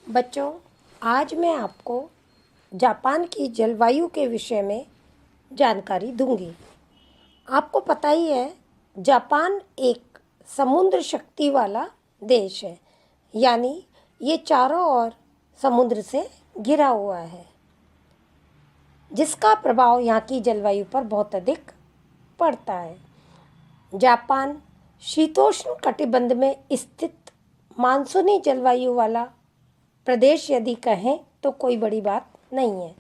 बच्चों, आज मैं आपको जापान की जलवायु के विषय में जानकारी दूंगी। आपको पता ही है, जापान एक समुद्र शक्ति वाला देश है, यानी ये चारों ओर समुद्र से घिरा हुआ है, जिसका प्रभाव यहाँ की जलवायु पर बहुत अधिक पड़ता है। जापान शीतोष्ण कटिबंध में स्थित मानसूनी जलवायु वाला प्रदेश यदि कहें तो कोई बड़ी बात नहीं है।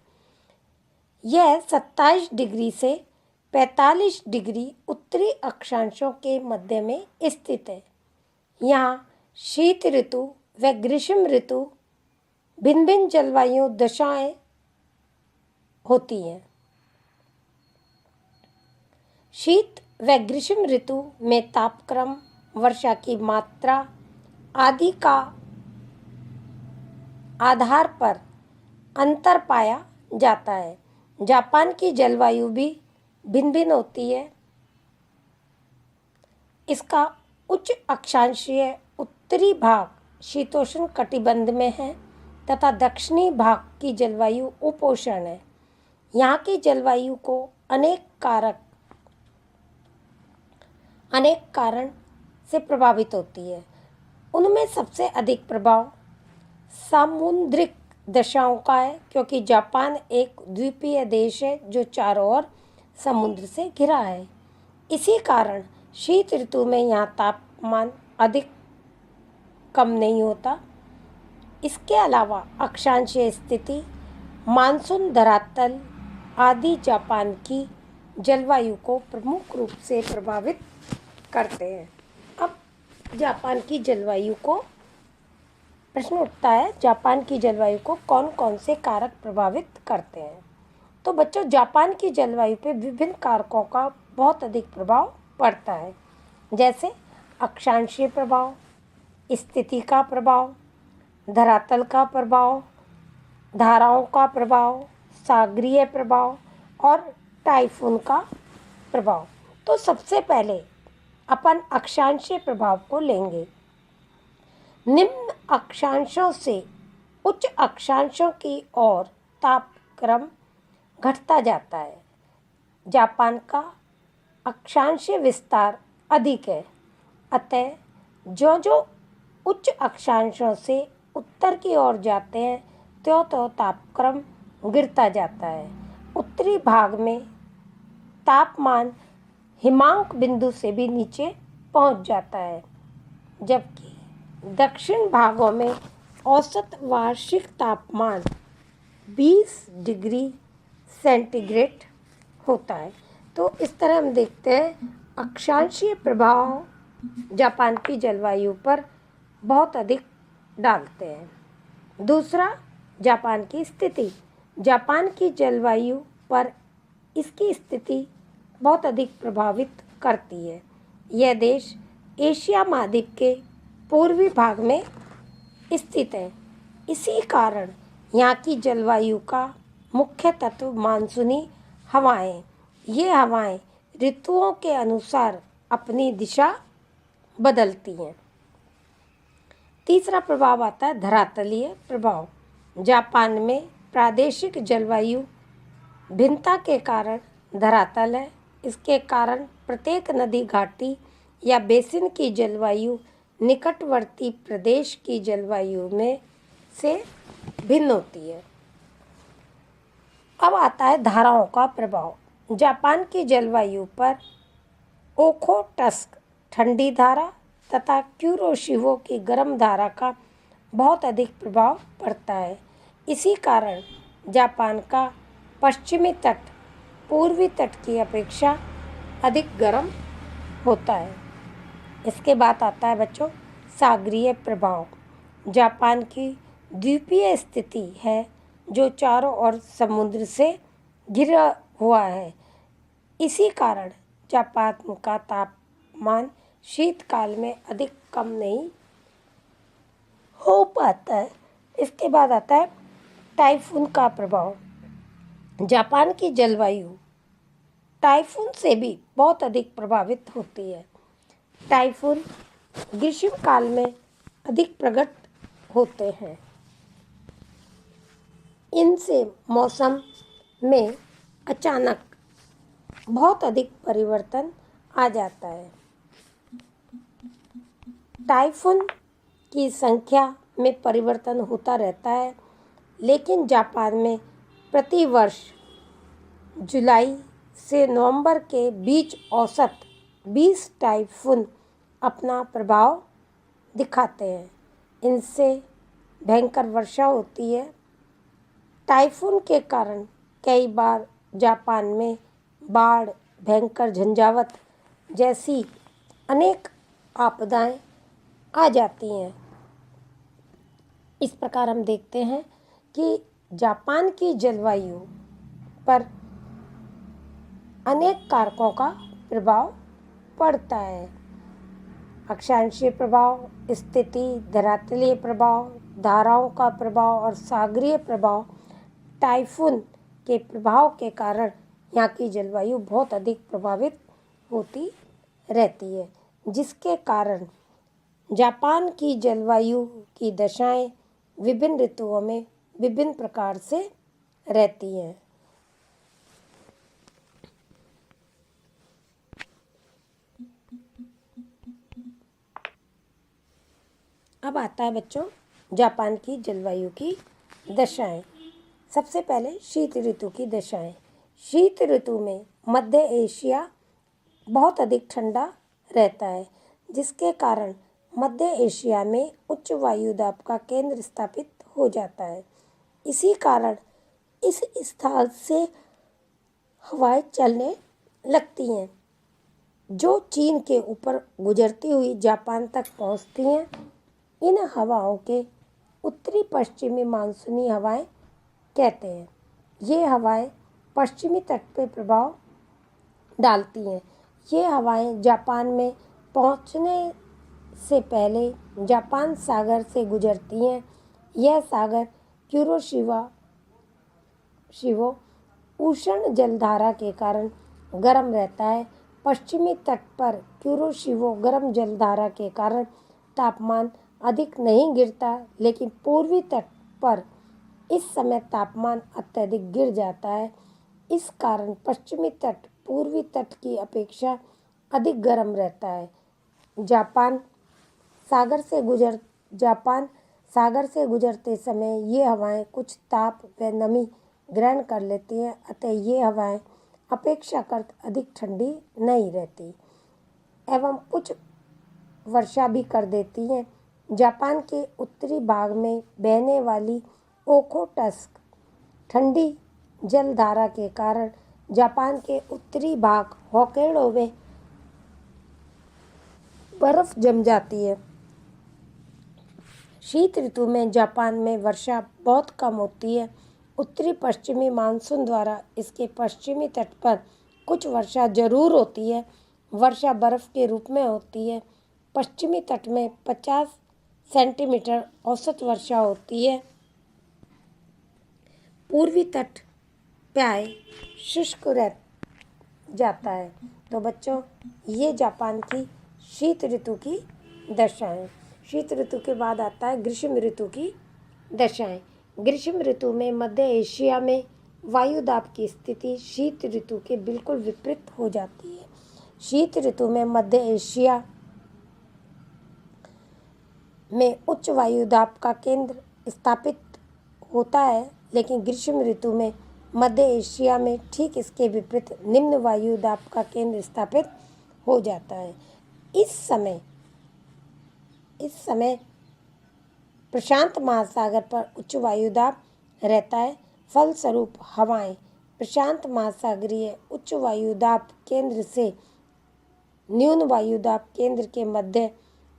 यह 27 डिग्री से 45 डिग्री उत्तरी अक्षांशों के मध्य में स्थित है। यहाँ शीत ऋतु व ग्रीष्म ऋतु भिन्न भिन्न जलवायु दशाएं होती हैं। शीत व ग्रीष्म ऋतु में तापक्रम, वर्षा की मात्रा आदि का आधार पर अंतर पाया जाता है। जापान की जलवायु भी भिन्न भिन्न होती है। इसका उच्च अक्षांशीय उत्तरी भाग शीतोष्ण कटिबंध में है तथा दक्षिणी भाग की जलवायु उपोष्ण है। यहाँ की जलवायु को अनेक कारण से प्रभावित होती है। उनमें सबसे अधिक प्रभाव सामुद्रिक दशाओं का है, क्योंकि जापान एक द्वीपीय देश है जो चारों ओर समुद्र से घिरा है। इसी कारण शीत ऋतु में यहाँ तापमान अधिक कम नहीं होता। इसके अलावा अक्षांशीय स्थिति, मानसून, धरातल आदि जापान की जलवायु को प्रमुख रूप से प्रभावित करते हैं। अब जापान की जलवायु को प्रश्न उठता है, जापान की जलवायु को कौन कौन से कारक प्रभावित करते हैं। तो बच्चों, जापान की जलवायु पे विभिन्न कारकों का बहुत अधिक प्रभाव पड़ता है, जैसे अक्षांशीय प्रभाव, स्थिति का प्रभाव, धरातल का प्रभाव, धाराओं का प्रभाव, सागरीय प्रभाव और टाइफून का प्रभाव। तो सबसे पहले अपन अक्षांशीय प्रभाव को लेंगे। निम्न अक्षांशों से उच्च अक्षांशों की ओर तापक्रम घटता जाता है। जापान का अक्षांशीय विस्तार अधिक है, अतः जो उच्च अक्षांशों से उत्तर की ओर जाते हैं त्यों तापक्रम गिरता जाता है। उत्तरी भाग में तापमान हिमांक बिंदु से भी नीचे पहुंच जाता है, जबकि दक्षिण भागों में औसत वार्षिक तापमान 20 डिग्री सेंटीग्रेड होता है। तो इस तरह हम देखते हैं अक्षांशीय प्रभाव जापान की जलवायु पर बहुत अधिक डालते हैं। दूसरा, जापान की स्थिति। जापान की जलवायु पर इसकी स्थिति बहुत अधिक प्रभावित करती है। यह देश एशिया महाद्वीप के पूर्वी भाग में स्थित है। इसी कारण यहाँ की जलवायु का मुख्य तत्व मानसूनी हवाएं। ये हवाएं ऋतुओं के अनुसार अपनी दिशा बदलती हैं। तीसरा प्रभाव आता है धरातलीय प्रभाव। जापान में प्रादेशिक जलवायु भिन्नता के कारण धरातल है। इसके कारण प्रत्येक नदी घाटी या बेसिन की जलवायु निकटवर्ती प्रदेश की जलवायु में से भिन्न होती है। अब आता है धाराओं का प्रभाव। जापान की जलवायु पर ओखोटस्क ठंडी धारा तथा क्यूरोशिवो की गर्म धारा का बहुत अधिक प्रभाव पड़ता है। इसी कारण जापान का पश्चिमी तट पूर्वी तट की अपेक्षा अधिक गर्म होता है। इसके बाद आता है बच्चों सागरीय प्रभाव। जापान की द्वीपीय स्थिति है जो चारों ओर समुद्र से घिरा हुआ है। इसी कारण जापान का तापमान शीतकाल में अधिक कम नहीं हो पाता है। इसके बाद आता है टाइफून का प्रभाव। जापान की जलवायु टाइफून से भी बहुत अधिक प्रभावित होती है। टाइफून ग्रीष्म काल में अधिक प्रकट होते हैं। इनसे मौसम में अचानक बहुत अधिक परिवर्तन आ जाता है। टाइफून की संख्या में परिवर्तन होता रहता है, लेकिन जापान में प्रतिवर्ष जुलाई से नवंबर के बीच औसत 20 टाइफून अपना प्रभाव दिखाते हैं। इनसे भयंकर वर्षा होती है। टाइफून के कारण कई बार जापान में बाढ़, भयंकर झंझावात जैसी अनेक आपदाएं आ जाती हैं। इस प्रकार हम देखते हैं कि जापान की जलवायु पर अनेक कारकों का प्रभाव पड़ता है। अक्षांशीय प्रभाव, स्थिति, धरातलीय प्रभाव, धाराओं का प्रभाव और सागरीय प्रभाव। टाइफून के प्रभाव के कारण यहाँ की जलवायु बहुत अधिक प्रभावित होती रहती है, जिसके कारण जापान की जलवायु की दशाएं विभिन्न ऋतुओं में विभिन्न प्रकार से रहती हैं। अब आता है बच्चों जापान की जलवायु की दशाएं। सबसे पहले शीत ऋतु की दशाएं। शीत ऋतु में मध्य एशिया बहुत अधिक ठंडा रहता है, जिसके कारण मध्य एशिया में उच्च वायु दाब का केंद्र स्थापित हो जाता है। इसी कारण इस स्थान से हवाएं चलने लगती हैं, जो चीन के ऊपर गुजरती हुई जापान तक पहुंचती हैं। इन हवाओं के उत्तरी पश्चिमी मानसूनी हवाएं कहते हैं। ये हवाएं पश्चिमी तट पर प्रभाव डालती हैं। ये हवाएं जापान में पहुंचने से पहले जापान सागर से गुजरती हैं। यह सागर कुरोशिवो उष्ण जलधारा के कारण गर्म रहता है। पश्चिमी तट पर कुरोशिवो गर्म जलधारा के कारण तापमान अधिक नहीं गिरता, लेकिन पूर्वी तट पर इस समय तापमान अत्यधिक गिर जाता है। इस कारण पश्चिमी तट पूर्वी तट की अपेक्षा अधिक गर्म रहता है। जापान सागर से गुजरते समय ये हवाएं कुछ ताप व नमी ग्रहण कर लेती हैं, अतः ये हवाएं अपेक्षाकृत अधिक ठंडी नहीं रहती एवं कुछ वर्षा भी कर देती हैं। जापान के उत्तरी भाग में बहने वाली ओखोटस्क ठंडी जलधारा के कारण जापान के उत्तरी भाग होक्काइडो में बर्फ जम जाती है। शीत ऋतु में जापान में वर्षा बहुत कम होती है। उत्तरी पश्चिमी मानसून द्वारा इसके पश्चिमी तट पर कुछ वर्षा जरूर होती है। वर्षा बर्फ के रूप में होती है। पश्चिमी तट में 50 सेंटीमीटर औसत वर्षा होती है। पूर्वी तट प्राय शुष्क रह जाता है। तो बच्चों, ये जापान की शीत ऋतु की दशाएं। शीत ऋतु के बाद आता है ग्रीष्म ऋतु की दशाएं। ग्रीष्म ऋतु में मध्य एशिया में वायु दाब की स्थिति शीत ऋतु के बिल्कुल विपरीत हो जाती है। शीत ऋतु में मध्य एशिया में उच्च वायु दाब का केंद्र स्थापित होता है, लेकिन ग्रीष्म ऋतु में मध्य एशिया में ठीक इसके विपरीत निम्न वायु दाब का केंद्र स्थापित हो जाता है। इस समय प्रशांत महासागर पर उच्च वायु दाब रहता है। फलस्वरूप हवाएं प्रशांत महासागरीय उच्च वायु दाब केंद्र से न्यून वायु दाब केंद्र के मध्य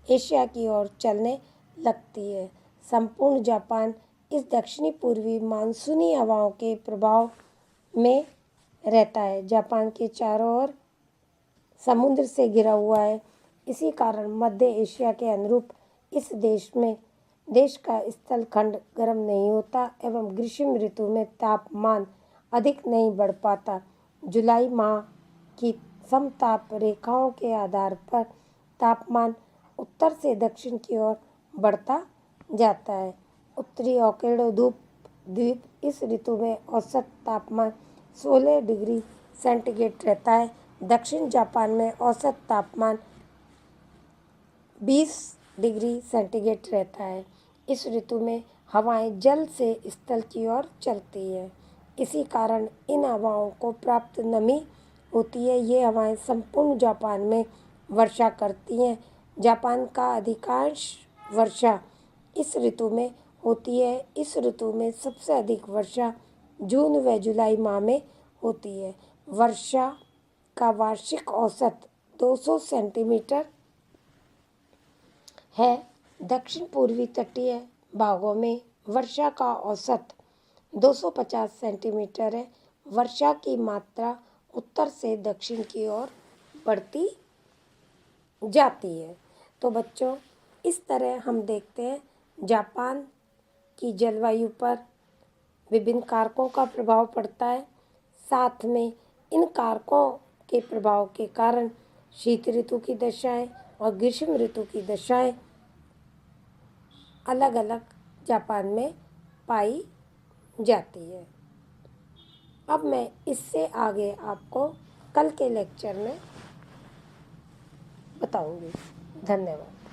एशिया की ओर चलने लगती है। संपूर्ण जापान इस दक्षिणी पूर्वी मानसूनी हवाओं के प्रभाव में रहता है। जापान के चारों ओर समुद्र से घिरा हुआ है। इसी कारण मध्य एशिया के अनुरूप इस देश का स्थलखंड गर्म नहीं होता एवं ग्रीष्म ऋतु में तापमान अधिक नहीं बढ़ पाता। जुलाई माह की समताप रेखाओं के आधार पर तापमान उत्तर से दक्षिण की ओर बढ़ता जाता है। उत्तरी होक्काइडो धूप द्वीप इस ऋतु में औसत तापमान 16 डिग्री सेंटीग्रेड रहता है। दक्षिण जापान में औसत तापमान 20 डिग्री सेंटीग्रेड रहता है। इस ऋतु में हवाएं जल से स्थल की ओर चलती है। इसी कारण इन हवाओं को प्राप्त नमी होती है। ये हवाएं संपूर्ण जापान में वर्षा करती हैं। जापान का अधिकांश वर्षा इस ऋतु में होती है। इस ऋतु में सबसे अधिक वर्षा जून व जुलाई माह में होती है। वर्षा का वार्षिक औसत 200 सेंटीमीटर है। दक्षिण पूर्वी तटीय भागों में वर्षा का औसत 250 सेंटीमीटर है। वर्षा की मात्रा उत्तर से दक्षिण की ओर बढ़ती जाती है। तो बच्चों, इस तरह हम देखते हैं जापान की जलवायु पर विभिन्न कारकों का प्रभाव पड़ता है। साथ में इन कारकों के प्रभाव के कारण शीत ऋतु की दशाएं और ग्रीष्म ऋतु की दशाएं अलग अलग जापान में पाई जाती है। अब मैं इससे आगे आपको कल के लेक्चर में बताऊंगी। धन्यवाद।